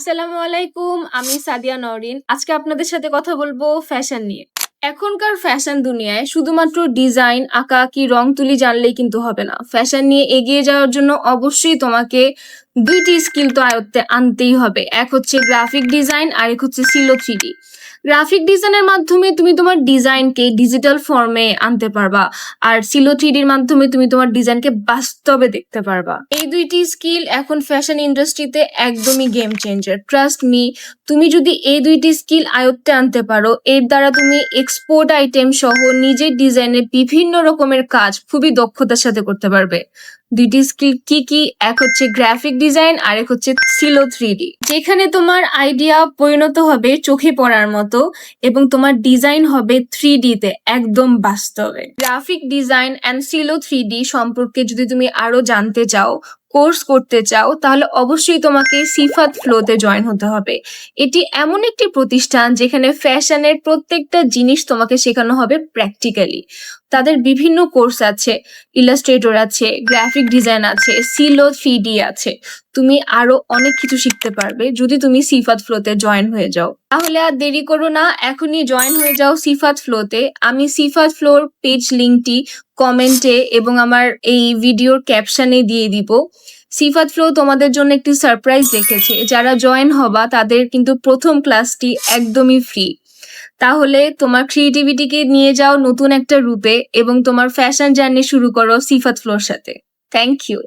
আসসালামু আলাইকুম, আমি সাদিয়া নওরিন। আজকে আপনাদের সাথে কথা বলবো ফ্যাশন নিয়ে। এখনকার ফ্যাশন দুনিয়ায় শুধুমাত্র ডিজাইন, আঁকাআঁকি, রং তুলি জানলেই কিন্তু হবে না। ফ্যাশন নিয়ে এগিয়ে যাওয়ার জন্য অবশ্যই তোমাকে ২টি স্কিল তো আয়ত্তে আনতেই হবে। এক হচ্ছে গ্রাফিক ডিজাইন, আরেক হচ্ছে সিলো 3D। গ্রাফিক ডিজাইনের মাধ্যমে তুমি তোমার ডিজাইনকে ডিজিটাল ফর্মে আনতে পারবা, আর সিলো 3Dর মাধ্যমে তুমি তোমার ডিজাইনকে বাস্তবে দেখতে পারবা। এই ২টি স্কিল এখন ফ্যাশন ইন্ডাস্ট্রিতে একদমই গেম চেঞ্জার। ট্রাস্ট মি, তুমি যদি এই ২টি স্কিল আয়ত্তে আনতে পারো, এর দ্বারা তুমি এক্সপোর্ট আইটেম সহ নিজের ডিজাইনের বিভিন্ন রকমের কাজ খুবই দক্ষতার সাথে করতে পারবে। ২টি স্কিল কি কি? এক হচ্ছে গ্রাফিক ডিজাইন, আরেক হচ্ছে সিলো 3D, যেখানে তোমার আইডিয়া পরিণত হবে চোখে পড়ার মতো এবং তোমার ডিজাইন হবে 3D তে, একদম বাস্তবে। গ্রাফিক ডিজাইন অ্যান্ড সিলো 3D সম্পর্কে যদি তুমি আরো জানতে চাও, কোর্স করতে চাও, তাহলে অবশ্যই তোমাকে সিফাত ফ্লোতে জয়েন হতে হবে। এটি এমন একটি প্রতিষ্ঠান যেখানে ফ্যাশনের প্রত্যেকটা জিনিস তোমাকে শেখানো হবে প্র্যাকটিক্যালি। তাদের বিভিন্ন কোর্স আছে, ইলাস্ট্রেটর আছে, গ্রাফিক ডিজাইন আছে, সিলো 3D আছে। তুমি আরো অনেক কিছু শিখতে পারবে যদি তুমি সিফাত ফ্লোতে জয়েন হয়ে যাও। তাহলে আর দেরি করো না, এখনই জয়েন হয়ে যাও সিফাত ফ্লোতে। আমি সিফাত ফ্লোর পেজ লিংকটি কমেন্টে এবং আমার এই ভিডিওর ক্যাপশনে দিয়ে দিব। সিফাত ফ্লো তোমাদের জন্য একটি সারপ্রাইজ রেখেছে। যারা জয়েন হবা তাদের কিন্তু প্রথম ক্লাসটি একদমই ফ্রি। তাহলে তোমার ক্রিয়েটিভিটিকে নিয়ে যাও নতুন একটা রূপে এবং তোমার ফ্যাশন জার্নি শুরু করো সিফাত ফ্লোর সাথে। Thank you.